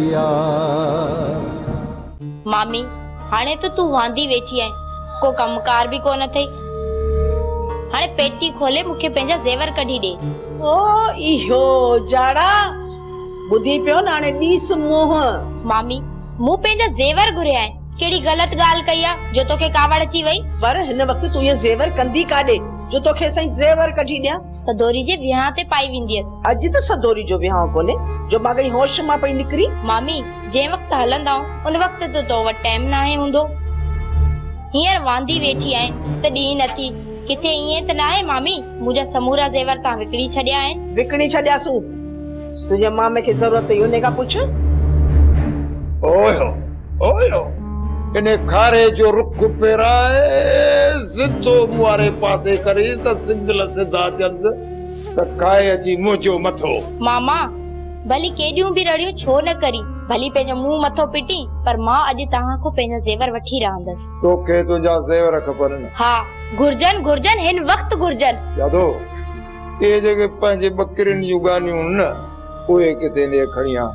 दिया। मामी हाणे तो तू वांदी वेठी है, को कमकार भी को न थई। हाणे पेटी खोले मुखे पंहिंजा जेवर कढी दे। ओ इहो जाड़ा बुधी पियो न हाणे ॾीस मोह। मामी मूं पंहिंजा जेवर घुरिया आहिनि, केड़ी गलत ॻाल्हि कई आ जो तोखे कावड़ अची वई? पर हिन वक्त तू ये जेवर कंदी काॾे जो तोखे सही जेवर कढी ॾियां? सदोरी जे विहां ते पाई वेंदीअस। अॼु त सदोरी जो विहांव कोने जो मां गई होश मां पई निकरी। मामी जे वक्त हलंदा उन वक्त तो वटि टाइम न आहे हूंदो। हींअर वांदी वेठी आहे त ॾींहुं नथी, किथे ईअं त न आहे मामी मुंहिंजा समूरा जेवर तव्हां विकिणी छॾिया आहिनि? विकिणी छॾियासूं, तुंहिंजे मामे खे ज़रूरत हुई उन खां पुछ। ओयो ओयो इने खारे जो रुख पेराए सिद्धो मुआरे पासे करीस त सिंगल सिधा जल्द त खाए अची मुंहिंजो मथो। मामा भली केॾियूं बि रड़ियूं छो न करी, भली पंहिंजो मुंहुं मथो पिटी, पर मां अॼु तव्हां खां पंहिंजा जेवर वठी रहंदसि। तोखे तुंहिंजा जेवर खपनि? हा घुर्जन घुर्जन, हिन वक्त घुर्जन। यादो ये जेके पंहिंजे बकरियुनि जूं गानियूं न उहे किथे ने खणिया,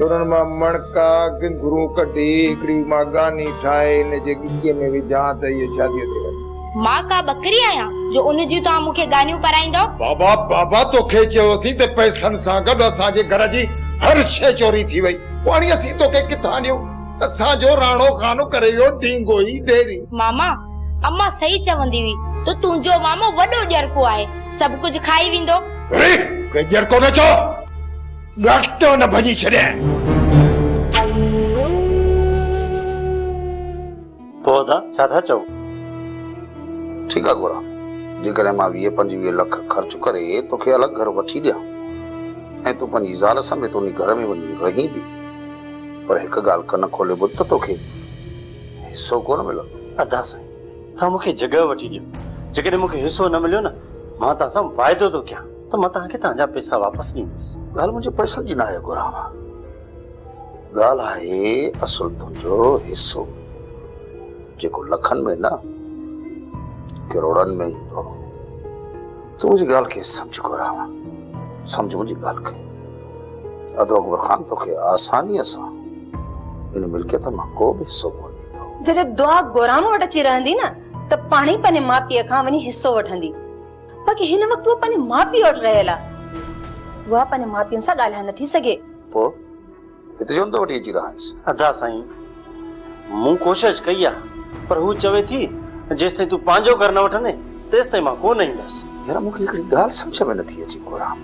उन्हनि मां मणका घिंगरू कढी हिकिड़ी मां गानी ठाहे इन जे गिटीअ में विझां त इहे शादीअ ते वञे। मां का बकरी आहियां जो उन जी तव्हां मूंखे गानियूं कराईंदो? बाबा बाबा तोखे चयोसीं त पैसनि सां गॾु असांजे घर जी हर शइ चोरी थी वई, हाणे असीं तोखे किथां ॾियूं? असांजो राणो खानो करे वियो ढींगो ई ढेरी। मामा अम्मा सही चवंदी हुई, तो तुंहिंजो मामो वॾो ॼरको आहे, सभु कुझु खाई वेंदो। के ॼरको न चो, ॾाढो न भॼी छॾे। पौधा छा था चओ? ठीक है गोरा, जेकॾहिं मां 20-25 लख ख़र्च करे तोखे अलॻि घर वठी ॾियां ऐं तूं पंहिंजी ज़ाल समेत उन घर में वञी रही बि, पर हिकु ॻाल्हि कन खोले ॿुध त तोखे हिसो कोन मिलंदो। अदा साईं तव्हां मूंखे जॻह वठी ॾियो, जेकॾहिं मूंखे हिसो न मिलियो न मां तव्हां सां वाइदो थो कयां त मां तव्हांखे तव्हांजा पैसा वापसि ॾींदुसि। ॻाल्हि मुंहिंजे पैसनि जी न आहे गोरा, ॻाल्हि आहे असुल तुंहिंजो हिसो जेको लखनि में न करोड़नि में ईंदो। तूं मुंहिंजी ॻाल्हि खे सम्झ गोरा, सम्झ मुंहिंजी ॻाल्हि खे। अदो अकबर ख़ान तोखे आसानीअ सां इन मिल्कियत मां को बि हिसो कोन ॾींदो। जॾहिं दुआ गोराम वटि अची रहंदी न त पाणी पंहिंजे माउ पीउ खां वञी हिसो वठंदी, बाक़ी हिन वक़्तु उहा पंहिंजे माउ पीउ वटि रहियल आहे, उहा पंहिंजे माउ पीउनि सां ॻाल्हाए नथी सघे। पोइ हिते जो त वठी अची रहांसि। अदा साईं मूं कोशिशि कई आहे, पर हू चवे थी जेसि ताईं तूं पंहिंजो घर न वठंदे तेसि ताईं मां कोन ईंदसि। यार मूंखे हिकिड़ी ॻाल्हि सम्झ में नथी अचे गोराम,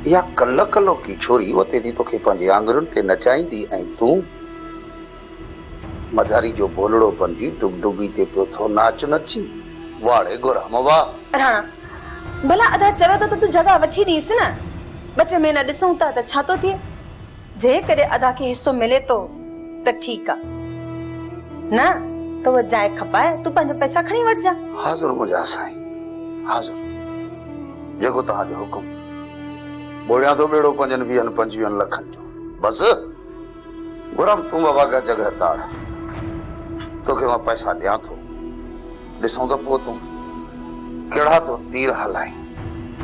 इहा कल्ह कल्ह की छोरी वते थी तोखे पंहिंजे आंगुरनि ते नचाईंदी ऐं तूं मधारी जो बोलड़ो बणजी डुगडुगी ते पियो थो नाच नची। वाड़े गोराम वाह। राणा भला अदा चवे त तूं जॻह वठी ॾीस न, 2 महीना ॾिसूं था त छा थो थिए। जेकॾहिं अदा खे हिसो मिले थो त ठीकु आहे, न त उहा जाइ खपाए तूं पंहिंजा पैसा खणी वठिजा। हाज़ुर मुंहिंजा साईं, हाज़ुर, जेको तव्हांजो हुकुम। बोलियां थो बेड़ो 25 लखनि जो, बसि गोराम तूं बाबा का जॻह ताड़, तोखे मां पैसा ॾियां थो, ॾिसूं त पोइ तूं कहिड़ा तो तीर हलाई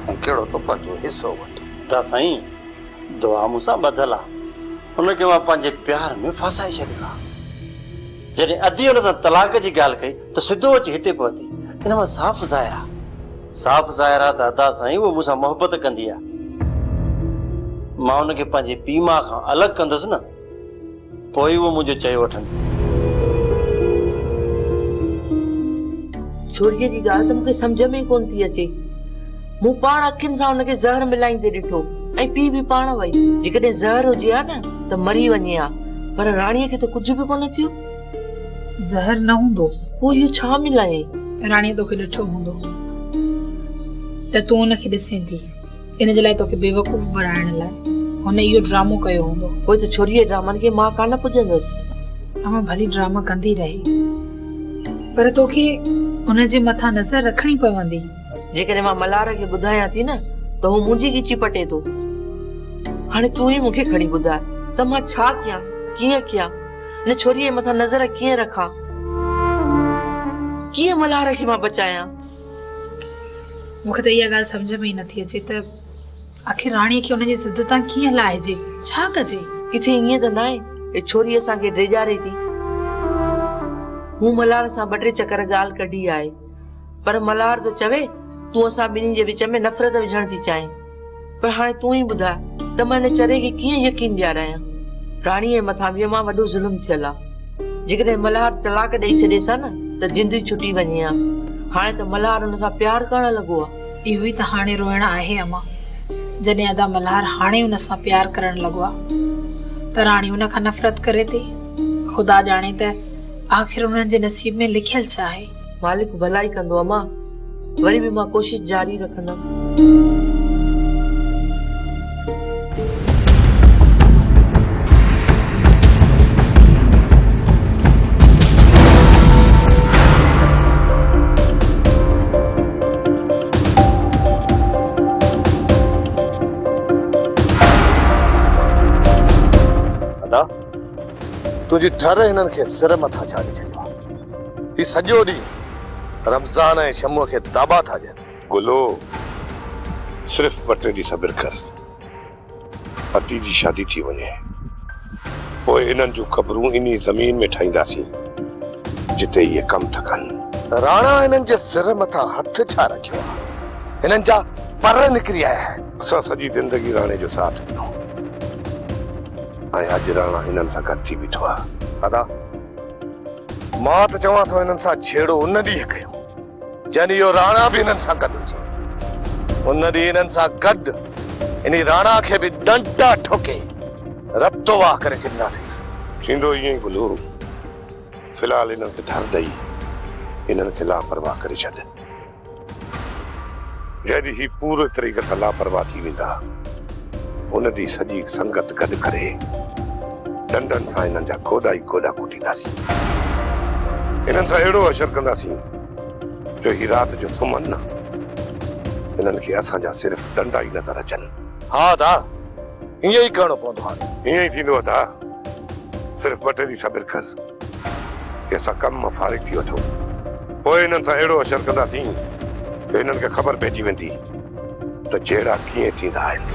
ऐं कहिड़ो तो पंहिंजो हिसो वठी। अदा साईं दुआ मूंसां ॿधल आहे, हुनखे मां पंहिंजे प्यार में फासाए छॾियो आहे। जॾहिं अधी हुन सां तलाक जी ॻाल्हि कई त सिधो अची हिते पहुती, हिन मां साफ़ ज़ाहिर आहे त अदा साईं उहो मूंसां मोहबत कंदी आहे। मां हुनखे पंहिंजे पीउ माउ खां अलॻि कंदुसि न, पोइ उहो मुंहिंजो चयो वठंदी। छोरीअ जी ॻाल्हि त मूंखे सम्झ में ई कोन थी अचे। मूं पाण अखियुनि सां हुनखे ज़हर मिलाईंदे ॾिठो ऐं पीउ बि पाण वई। जेकॾहिं ज़हर हुजे हा न त मरी वञे हा, पर राणीअ खे त कुझु बि कोन थियो। ज़हर न हूंदो पोइ इहो छा मिलाए? राणीअ तोखे ॾिठो हूंदो त तूं हुनखे ॾिसें थी, इन जे लाइ तोखे बेवकूफ़ बणाइण लाइ हुन इहो ड्रामो कयो हूंदो। पोइ त छोरीअ ड्रामनि खे मां कान पुॼंदसि। मां भली ड्रामा कंदी रही, पर तोखे हुनजे मथां नज़र रखणी पवंदी। जेकॾहिं मां मल्हार खे ॿुधायां थी न त हू मुंहिंजी गिची पटे थो। हाणे तूं ई मूंखे खणी ॿुधाए त मां छा कयां, कीअं कयां, न छोरीअ मथां नज़र कीअं रखां, कीअं मल्हार खे मां बचायां। मूंखे त इहा ॻाल्हि सम्झ में ई नथी अचे त आखिर राणीअ खे हुनजी ज़िद तां कीअं लाहिजे, छा कजे। किथे ईअं त न आहे ए छोरी असांखे ड्रेजारे थी। हूं मल्हार सां 2-3 चकर ॻाल्हि कढी आहे, पर मल्हार तो चवे तूं असां ॿिन्ही जे विच में नफ़रत विझण थी चाहीं। पर हाणे तूं ई ॿुधाए त मां हिन चरे खे कीअं यकीन ॾियारायां। राणीअ मथां ॿिए मां वॾो ज़ुल्म थियल आहे। जेकॾहिं मल्हार तलाक ॾेई छॾेसि हा न त जिंदगी छुटी वञे हा। हाणे त मल्हार हुन सां प्यार करण लॻो आहे। इहो ई त हाणे रोइण आहे अमा। जॾहिं अदा मल्हार हाणे हुन सां प्यार करण लॻो आहे त राणी हुन खां नफ़रत करे थी। ख़ुदा ॼाणे त आख़िर हुननि जे नसीब में लिखियल छा आहे। मालिक भलाई कंदो अमा। वरी बि मां कोशिश जारी रखंदमि। तुझी ठर हिननि खे सिर मथां चाढ़े छॾियो आहे। ही सॼो ॾींहुं रमज़ान ऐं शम्मू खे दाबा था ॾियनि। गुलो सिर्फ़ 2-3 ॾींहं सब्र कर। अदी जी शादी थी वञे पोइ इन्हनि जूं ख़बरूं इन्ही ज़मीन में ठाहींदासीं जिते इहे कम था कनि। राणा हिननि जे सिर मथां हथ छा रखियो आहे? हिननि जा पर निकिरी आया आहिनि। असां सॼी ज़िंदगी राणे जो साथ ॾिनो ऐं अॼु राणा हिननि सां गॾु थी बीठो आहे। दादा मां त चवां थो हिननि सां छेड़ो उन ॾींहुं कयूं जॾहिं इहो राणा बि हिननि सां गॾु हुजे। उन ॾींहुं हिननि सां गॾु इन राणा खे बि डंडा ठोके रतो वाह करे छॾींदासीं। थींदो ईअं ई गुलो। फ़िलहाल इन्हनि खे धर ॾेई इन्हनि खे लापरवाह करे छॾ। जॾहिं ही पूरे तरीक़े सां लापरवाह थी वेंदा उन ॾींहुं सॼी संगत गॾु करे डंडनि सां इन्हनि जा कोॾा ई कोॾा कुटींदासीं। इन्हनि सां अहिड़ो असर कंदासीं जो ही राति जो सुम्हनि न इन्हनि खे असांजा सिर्फ़ डंडा ई नज़र अचनि। हा दा ईअं ई करिणो पवंदो। हाणे ईअं ई थींदो था। सिर्फ़ 2-3 ॾींहं सब्र कर कि असां कम मां फारिग थी वठूं। पोइ हिननि सां अहिड़ो असर कंदासीं जो हिननि खे ख़बर पइजी वेंदी त जहिड़ा कीअं थींदा आहिनि।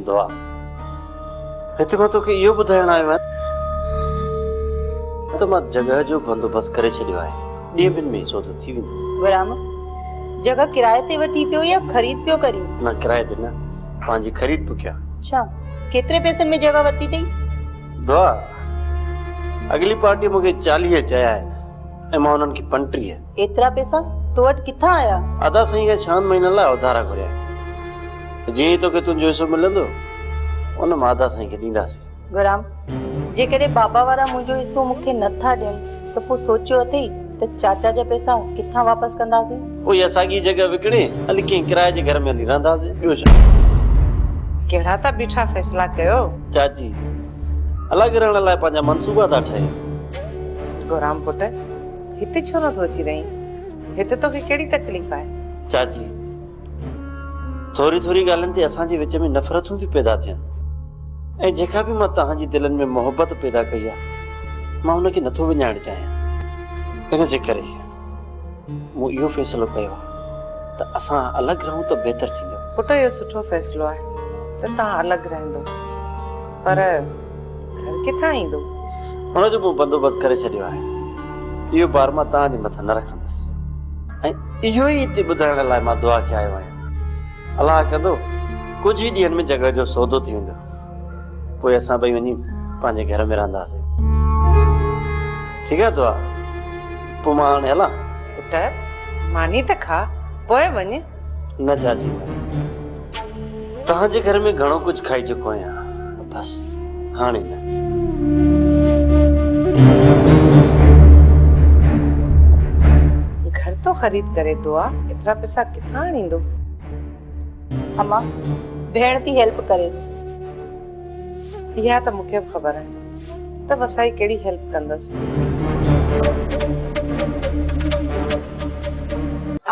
दुआ हिते मां तोखे इहो ॿुधाइण आयो आहियां त मां जॻह जो बंदोबस्तु करे छॾियो आहे। ॾींहं ॿिनि में सौदो थी वेंदो। गुलाम जगह किराए ते वठी पियो या ख़रीद पियो करी? न किराए ते न, पंहिंजी ख़रीद पियो कयां। अच्छा केतिरे पैसनि में जगह वरिती अथई? दुआ अगली पार्टी मूंखे 40 चया आहिनि ऐं मां हुननि खे 35। एतिरा पैसा तो वटि किथां आया? अदा साईं खे 6 महीननि लाइ उधारा घुरिया। जीअं तोखे तुंहिंजो हिसो मिलंदो उन मां अदा साईं खे ॾींदासीं। गुलाम जेकॾहिं बाबा वारा मुंहिंजो हिसो मूंखे नथा ॾियनि त पोइ सोचियो अथई त चाचा जा पैसा किथां वापसि कंदासीं? पोइ असांजी जॻह विकिणे हली कंहिं किराए जे घर में हली रहंदासीं। ॿियो छा? कहिड़ा था बीठा फ़ैसला कयो? चाची अलॻि रहण लाइ पंहिंजा मनसूबा था ठाहियूं। गोराम पुट हिते छो नथो अची रही? हिते तोखे कहिड़ी तकलीफ़ आहे? चाची थोरी थोरी ॻाल्हियुनि ते असांजे विच में नफ़रतूं थी पैदा थियनि ऐं जेका बि मां तव्हांजी दिलनि में मोहबत पैदा कई आहे मां हुनखे नथो विञाइणु चाहियां। इन जे करे मूं इहो फ़ैसिलो कयो त असां अलॻि रहूं त बहितर थींदो। पुट इहो सुठो फ़ैसिलो आहे त तव्हां अलॻि रहंदो, पर घर किथां ईंदो? हुनजो मूं बंदोबस्तु करे छॾियो आहे। इहो बार मां तव्हांजे मथां न रखंदुसि ऐं इहो ई हिते ॿुधाइण लाइ मां दुआ खे आयो आहियां। अलाह कंदो कुझु ई ॾींहंनि में जॻह जो सौदो थी वेंदो, पोइ असां ॿई वञी पंहिंजे घर में रहंदासीं। ठीकु आहे दुआ? पोइ मां हाणे हलां? पुट मानी त खा पोइ वञ। न चाची तव्हांजे घर में घणो कुझु खाई चुको आहियां, बसि हाणे न। घर तो ख़रीद करे दुआ एतिरा पैसा किथां आणींदो? अम्मा भेण थी हेल्प करेसि। इहा त मूंखे बि ख़बर आहे त वसाई कहिड़ी हेल्प कंदसि।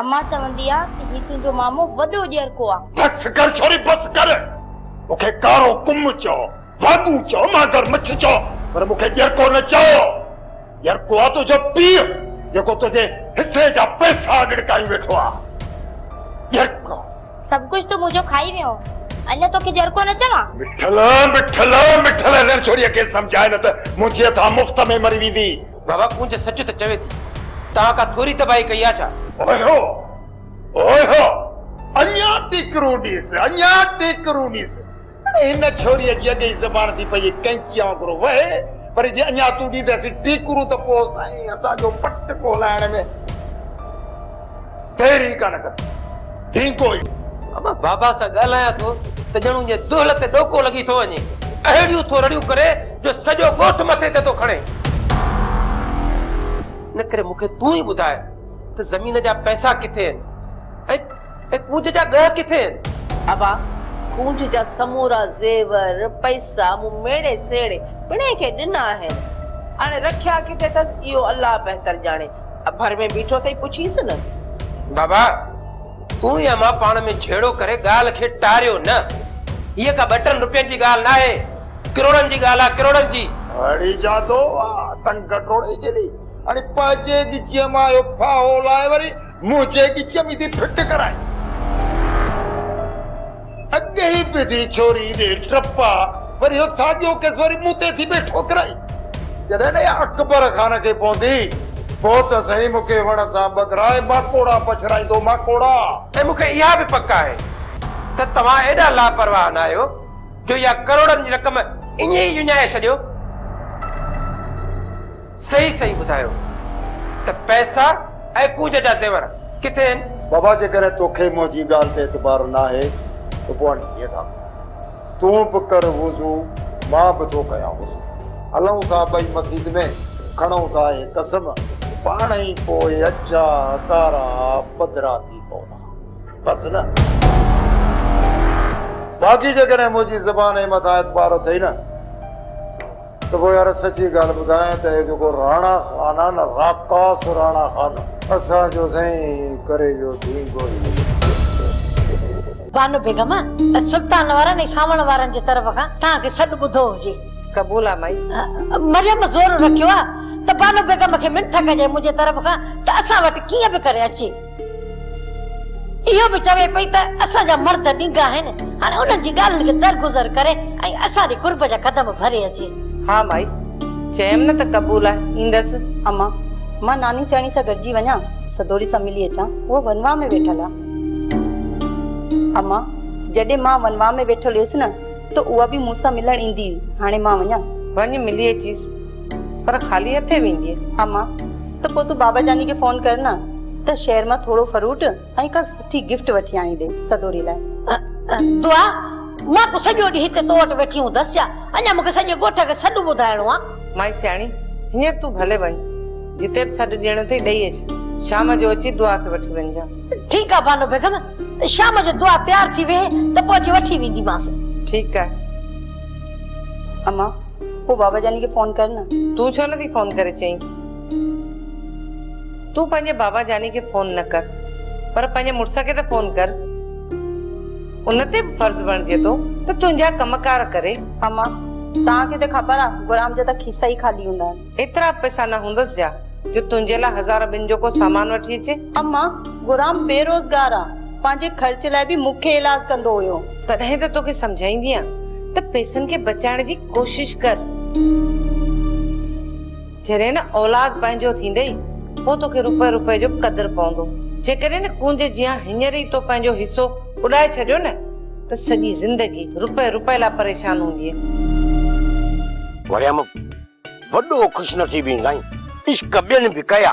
अम्मा चवंदी आहे त ही तुंहिंजो मामो वॾो ॼरको आहे। बस कर छोरी बस कर। मूंखे कारो कुम चओ, वाबू चओ, मादर मछ चओ, पर मूंखे ॼरको न चओ। ॼरको आहे तुंहिंजो पीउ जेको तुंहिंजे हिसे जा पैसा ॾिड़काई वेठो आहे। ॼरको सब कुछ तो मुझे खाई वियो, अञा तोखे जरको न चवां? मिठल मिठल मिठल हिन छोरीअ खे सम्झाए न त मुंहिंजी हथां मुफ़्त में मरी वेंदी। बाबा कुंज सच त चवे थी, तव्हां का थोरी तबाही कई आहे छा? ओए हो अञा टिकरू ॾिस, अञा टिकरू ॾिस। हिन छोरीअ जी अॻे ज़बान थी पई कैंची वांगुरु वहे, पर जे अञा तूं ॾींदसि टिकरू त पोइ साईं असांजो पट ॻोल्हाइण में देरी कान कंदी। ठीकु ई बाबा बाबा सां ॻाल्हायां थो त ॼणू जे दुहल ते ॾोको लॻी थो वञे, अहिड़ियूं थो रड़ियूं करे जो सॼो ॻोठ मथे ते थो खणे। न करे मूंखे तूं ई ॿुधाए त ज़मीन जा पैसा किथे आहिनि ऐं कूंज जा ॻह किथे आहिनि? अबा कूंज जा समूरा ज़ेवर पैसा मूं मेड़े सेड़े पिणे खे ॾिना आहिनि, हाणे रखिया किथे अथसि इहो अल्लाह बहितर ॼाणे। भर में बीठो अथई, पुछीसि न। बाबा तूं ई अमां पाण में छेड़ो करे ॻाल्हि खे टारियो न। हीअ का 2 रुपयनि जी ॻाल्हि न आहे, करोड़नि जी ॻाल्हि आहे, करोड़नि जी। अड़ी जादो तंग टोड़े जड़ी अड़ी पाजे गिचिया मायो फाओ लाए वरी मुझे गिचिया में थी फिट कराए। अगे ही पे थी छोरी ने ट्रप्पा वरी हो साजो केस वरी मुते थी बैठो कराई। जड़े ने अकबर खान के पौंदी बहुत सही मुके वण सा बदराए माकोड़ा पछराई दो माकोड़ा। ऐं मूंखे इहा बि पक आहे त तव्हां एॾा लापरवाह न आहियो जो इहा करोड़नि जी रक़म ईअं ई विञाए छॾियो। सही सही ॿुधायो त पैसा ऐं कूंज जा ज़ेवर किथे आहिनि? बाबा जे करे तोखे मुंहिंजी ॻाल्हि ते एतबार न आहे त पोइ हाणे कीअं था? तूं बि कर वुज़ू, मां बि थो कयां वुज़ू, हलूं था ॿई मस्जिद में, खणूं था हे कसम, पाण ई पोइ अचा तारा पधरा थी पवंदा, बस न। बाक़ी जेकॾहिं मुंहिंजी ज़बान जे मथां एतबार अथई न त पोइ यार सची ॻाल्हि ॿुधायां त हे जेको राणा ख़ान आहे न, राकास राणा ख़ान, असांजो साईं करे वियो ढींगो ई। बानो बेगम सुल्तान वारा ने सावण वारनि जे तरफ़ खां तव्हांखे सॾु ॿुधो हुजे। क़बूल आहे माई। मरियम ज़ोर रखियो आहे त बानो बेगम खे मिंथ कजे मुंहिंजे तरफ़ खां त असां वटि कीअं बि करे अचे। इहो बि चवे पई त असांजा मर्द ॾींगा आहिनि, हाणे उन्हनि जी ॻाल्हियुनि खे दरगुज़र करे ऐं असांजे कुर्ब जा कदम भरे अचे। हाँ माई, चयमि न त क़बूल आहे, ईंदसि। अम्मा मां नानी सयाणी सां गॾिजी वञा, सदोरी सां मिली अचां, उहो वनवा में वेठल आहे। अम्मा जॾहिं मां वनवा में वेठल हुयसि न त उहा बि मूंसां मिलण ईंदी हुई, हाणे मां वञा? वञ मिली अचीस, पर ख़ाली हथे वेंदी। अम्मा त पोइ तूं बाबा जानी खे फोन कर न त शहर मां थोरो फ्रूट ऐं का सुठी गिफ्ट वठी आणी ॾे सदोरी लाइ। दुआ मां को सॼो ॾींहुं हिते तो वटि वेठी हूंदसि छा? अञा मूंखे सॼे ॻोठ खे सॾु ॿुधाइणो आहे। माई सियाणी, हींअर तूं भले वञ, जिते बि सॾु ॾियणो अथई ॾेई अच, शाम जो अची दुआ खे वठी वञजां। ठीकु आहे बानो बेगम, शाम जो दुआ तयार थी वेहे त पोइ अची वठी वेंदीमांसि। ठीकु आहे। अम्मा पोइ बाबा जानी खे फोन कर न। तूं छो नथी फोन करे चईंसि? तूं पंहिंजे बाबा जानी खे फोन न कर, पर पंहिंजे मुड़ुस खे त फोन कर। उन ते बि फर्ज़ बणिजे थो त तुंहिंजा कमकार करे। अम्मा तव्हांखे त ख़बर आहे गुलाम जा त खीसा ई खाली हूंदा आहिनि। एतिरा पैसा न हूंदसि जा जो तुंहिंजे लाइ 1000 ॿिनि जो को सामान वठी अचे। अम्मा गुलाम बेरोज़गार आहे, पंहिंजे ख़र्च लाइ बि मूंखे इलाज कंदो हुयो। तॾहिं त तोखे सम्झाईंदी आहियां त पैसनि खे बचाइण जी कोशिश कर। जॾहिं न औलाद पंहिंजो थींदई पोइ तोखे रुपए रुपए जो कदर पवंदो। जेकॾहिं न कूंज जियां हींअर ई तो पंहिंजो हिसो उॾाए छॾियो न त सॼी ज़िंदगी रुपए रुपए लाइ परेशान हूंदी। वरियम वॾो ख़ुशनसीबी साईं, इश्क ॿियनि बि कया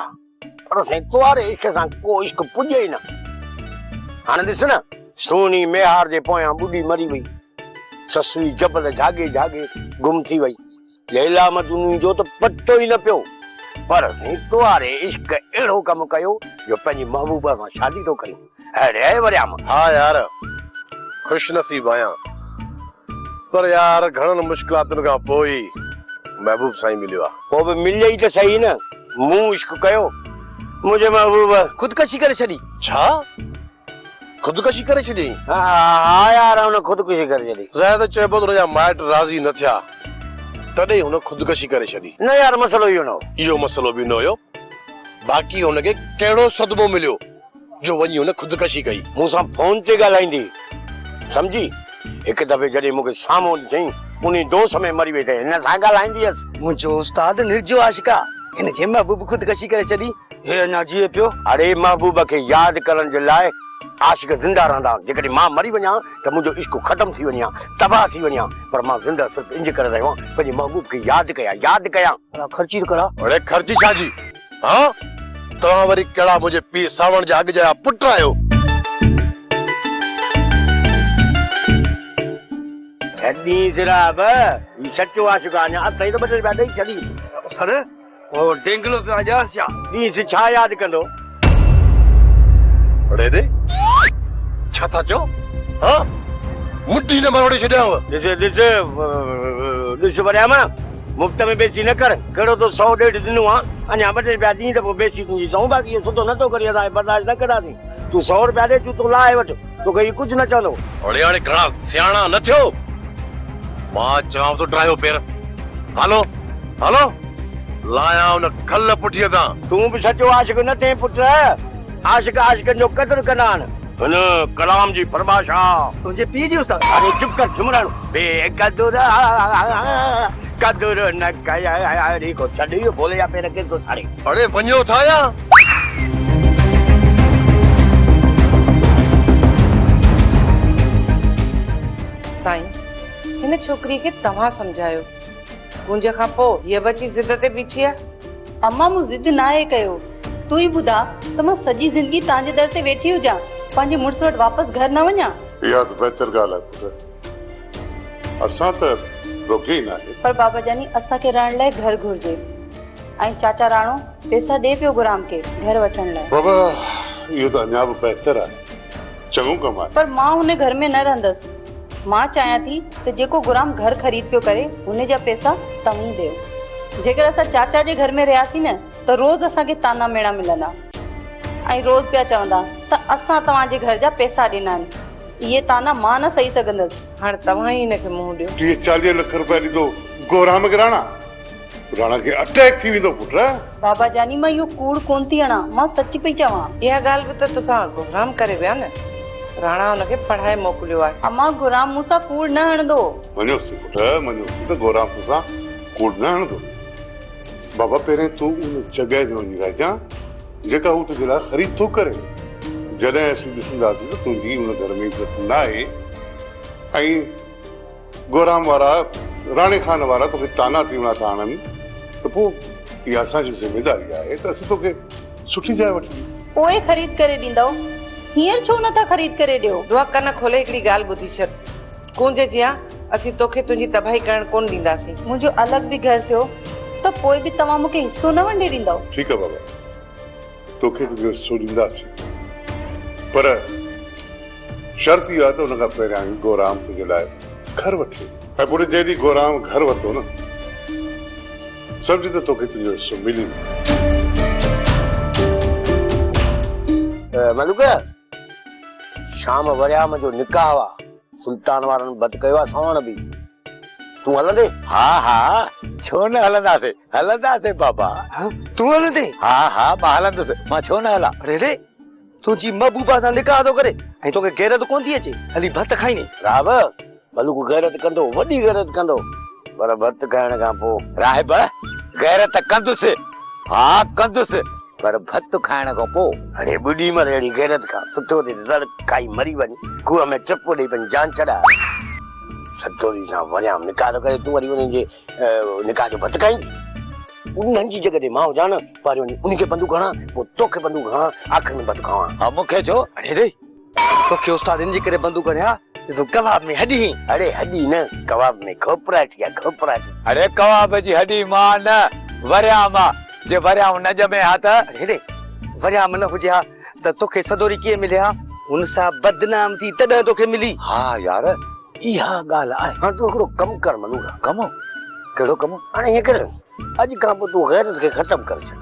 पर साईं तुआरे इश्क सां को इश्क पुॼे ई न। हाणे ॾिस न, सोनी मेहार जे पोयां ॿुॾी मरी वई, ससुई जबल जागे जागे गुम थी वई, लैला मजनू जो त पतो ई न पियो। पर साईं तुआरे इश्क अहिड़ो कमु कयो जो पंहिंजी महबूबा सां शादी थो करियो। अड़े वरियम। हाँ यार खुशनसीब आहियां, पर यार घणनि मुश्किलातुनि खां पोइ महबूब साईं मिलियो आहे। पोइ बि मिले ई त सही न, मूं इश्क कयो, मुंहिंजे महबूब ख़ुदकशी करे छॾी। छा ख़ुदकशी करे छॾी? हा यार हुन ख़ुदकशी करे छॾी। ज़ाहिर चइबो त हुनजा माइट राज़ी न थिया तॾहिं हुन ख़ुदकशी करे छॾी। न यार मसलो इहो न हो। इहो मसलो बि न हुयो, बाक़ी हुनखे कहिड़ो सदमो मिलियो जो वञी हुन ख़ुदकशी कई? मूंसां फोन ते ॻाल्हाईंदी, सम्झी, हिकु दफ़े जॾहिं मूंखे साम्हूं चई उन दोस्त में मरी वई त हिन सां ॻाल्हाईंदी हुअसि। मुंहिंजो उस्ताद निर्जो आशिका हिन जे महबूब ख़ुदकशी करे छॾी, हे अञा जीए पियो। अरे महबूब खे यादि करण जे लाइ आशिक ज़िंदा रहंदा। जेकॾहिं मां मरी वञा त मुंहिंजो इश्क ख़तम थी वञा, तबाह थी वञा, पर मां ज़िंदा सिर्फ़ु इंज करे रहियो आहियां पंहिंजे महबूब खे यादि कयां। ख़र्ची करा। अरे ख़र्ची छाजी? हाँ तव्हां वरी कहिड़ा मुंहिंजे पीउ सावण जा अॻु जा पुट आहियो। छॾी सिराब ही सचो आशिक अञा अथई त ॿ टे ॾेई छॾी। सर ओ डेंगलो पिया जास छा? ॾींहुं छा यादि कंदो? अरे रे छा था चओ? हाँ मुट्ठी न मरोड़े छॾियांव। ॾिस वरिया मां मुफ़्त में बेइज़ती न कर। कहिड़ो तो 100 ॾेढ ॾिनो आहे, अञा ॿ टे रुपया ॾींहुं त पोइ बेइज़ती तुंहिंजी सौ बाक़ी इहो सुठो नथो करी, असां बर्दाश्त न कंदासीं। तूं 100 रुपया ॾे, तूं लाहे वठ, तोखे इहो कुझु न चवंदो। अरे हाणे घणा सियाणा न थियो, मां चवां तो ड्राइव पेर। हलो हलो लाया उन खल पुठीअ तां। तूं बि सचो आशिक न थिए पुट। आशिक आशिकनि जो क़दुरु कंदा आहिनि। हुन कलाम जी फरमाइश आहे तुंहिंजे पीउ जी उस्ताद। अरे चुप कर झुमराणो बेक़दुर कदुर न कया को छॾियो बोले या पेर के तो सारे। अरे वञो था या साईं हिन छोकिरी खे तव्हां सम्झायो, मुंहिंजे खां पोइ हीअ बची ज़िद ते बीठी आहे। अम्मा मूं ज़िद नाहे कयो, तूं ई ॿुधा त मां सॼी ज़िंदगी तव्हांजे दर ते वेठी हुजां, पंहिंजे मुड़ुस वटि वापसि घर न वञा। इहा त बहितर ॻाल्हि आहे पुट, असां त रोके ई न आहे। पर बाबा जानी असांखे रहण लाइ घर घुर्जे, ऐं चाचा राणो पैसा ॾे पियो गुराम खे घर वठण लाइ। बाबा इहो त अञा बि बहितर आहे, चङो कमु आहे। पर मां हुन घर में न रहंदसि। मां चाहियां थी त जेको गुराम घर ख़रीद पियो करे हुन जा पैसा तव्हीं ॾियो। जेकर असां चाचा जे घर में रहियासीं न त रोज़ असांखे ताना मेड़ा मिलंदा ऐं रोज़ पिया चवंदा त असां तव्हांजे घर जा पैसा ॾिना आहिनि। इहे ताना मां न सही सघंदसि। हाणे तव्हां ई हिनखे मुंहुं ॾियो। 30-40 लख रुपया ॾींदो गोराम खे राणा खे अटैक थी वेंदो पुट। बाबा जानी मां इहो कूड़ कोन थी हणां, मां सच पई चवां। इहा ॻाल्हि बि त तोसां गुराम करे विया न, राणा हुनखे पढ़ाए मोकिलियो आहे। अम्मा गुराम मूंसां कूड़ न हणंदो। मञोसीं पुट मञोसीं त गोराम तोसां कूड़ न हणंदो। बाबा पहिरें तूं उन जॻह में वञी रहिजां जेका हू तुंहिंजे लाइ ख़रीद थो करे। जॾहिं असीं ॾिसंदासीं त तुंहिंजी उन घर में इज़त न आहे ऐं गोराम वारा राणे खान वारा तोखे ताना तीवड़ा था आणनि त पोइ इहा असांजी ज़िमेदारी आहे त असीं तोखे सुठी जाइ वठी पोइ ख़रीद करे ॾींदव। हींअर छो नथा ख़रीद करे ॾियो? दुआ कन खोले हिकिड़ी ॻाल्हि ॿुधी छॾ। कुंज जिया असीं तोखे तुंहिंजी तबाही करण कोन ॾींदासीं। मुंहिंजो अलॻि बि घर थियो त पोइ बि तव्हां मूंखे हिसो न वंडे ॾींदव। ठीकु आहे बाबा, तोखे तुंहिंजो हिसो ॾींदासीं, पर शर्त इहा त हुन खां पहिरियां ई गोराम तुंहिंजे लाइ घर वठे। ऐं पोइ जॾहिं गोराम घर वरितो न सम्झि त तोखे तुंहिंजो हिसो मिली। मलूक शाम वरियाम जो निकाह आहे, सुल्तान वारनि बद कयो आहे सावण बि। तूं हलंदे? हा हा छो न हलंदासीं, हलंदासीं बाबा। तूं हलंदे? हा हा मां हलंदुसि, मां छो न हलां। अरे रे तुंहिंजी महबूबा सां निकाह थो करे ऐं तोखे गैरत कोन थी अचे? हली भत खाईने। राव मलूक गैरत कंदो, वॾी गैरत कंदो, पर भत खाइण खां पोइ राहिब गैरत कंदुसि। हा कंदुसि, पर भत खाइण खां पोइ अरे ॿुॾी मर अहिड़ी गैरत खां सुठो थी सड़ खाई मरी वञ, खूह में टपो ॾेई पंहिंजी जान छॾा। सदोरी सां वरियाम निकाह थो करे, तूं वरी उन्हनि जे निकाह जो भत खाईंदी? उन्हनि जी जॻह ते मां हुजां न, पर वञी उनखे बंदूक हणां, पोइ तोखे बंदूक हणां, आख़िर में भत खावां। हा मूंखे छो? अरे रे तोखे उस्ताद इन जे करे बंदूक हणिया तूं कबाब में हॾी? अरे हॾी न, कबाब में खोपराटी आहे, खोपराटी। अरे कबाब जी हॾी मां न, वरियाम आहे। जे वरियाम न ॼमे हा त? अरे रे वरियाम न हुजे हा त तोखे सदोरी कीअं मिले हा? हुन सां बदनाम थी तॾहिं तोखे मिली। हा यार इहा ॻाल्हि आहे। हाणे तूं हिकिड़ो कमु कर मलूक। कमु? कहिड़ो कमु? हाणे हीअं कर, अॼु खां पोइ तूं गैरत खे ख़तमु करे छॾ,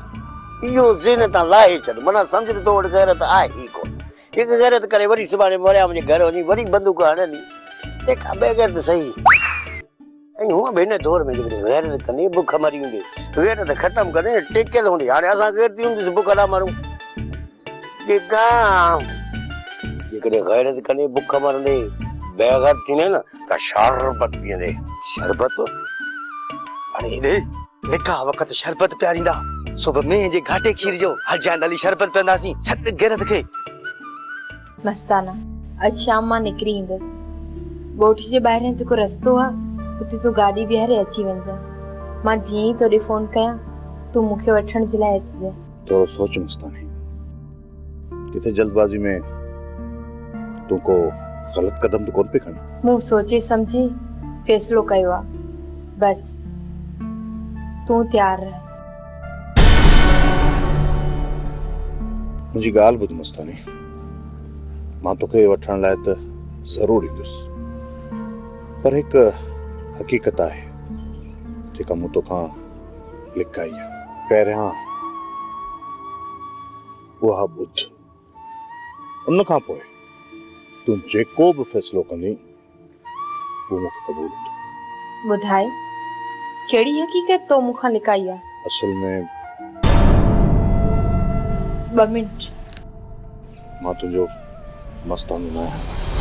इहो ज़हन तां लाहे छॾ। माना सम्झ त तो वटि गैरत आहे ई कोन। हिकु गैरत करे वरी सुभाणे वरियाम जे घर वञी वरी बंदूक हणंदी, तंहिंखां बग़ैर त सही। ऐं हूअं बि हिन दौर में जेकॾहिं गैरत कंदी बुख मरी हूंदी, गैरत ख़तमु करे टेकियल हूंदी। हाणे असां गैरती हूंदीसीं बुख न मरूं। जेकॾहिं गैरत कंदी बुख मरंदे बेगर थीने न त शरबत पींदे। शरबत अरे रे निका वक्त शरबत प्यारींदा सुबह में जे घाटे खीर जो हजान अली शरबत पींदासी छत गैरत खे। मस्ताना अॼु शाम मां निकिरी ईंदसि ॻोठ जे ॿाहिरियां जेको रस्तो आहे उते तूं गाॾी बीहारे अची वञजांइ। मां जीअं ई तोॾे फोन कयां तूं मूंखे वठण जे लाइ अचिजांइ। थोरो सोच मस्तानी, किथे जल्दबाजी में तूं को गलत कदम तो कोन पे खणी। मूं सोचे समझी फैसलो कयो आहे, बस तूं तैयार रह। मुंहिंजी ॻाल्हि ॿुध मस्तानी, मां तोखे वठण लाइ त ज़रूर ईंदुसि, पर हिकु हक़ीक़त आहे जेका मूं तोखां लिकाई आहे। पहिरियां उहा ॿुध, उन खां पोइ तूं जेको बि फ़ैसिलो कंदी उहो मूंखे क़बूल हूंदो। ॿुधाए कहिड़ी हक़ीक़त तो मूंखां लिकाई आहे? असल में 2 मिंट। मां तुंहिंजो मस्तानो न आहियां।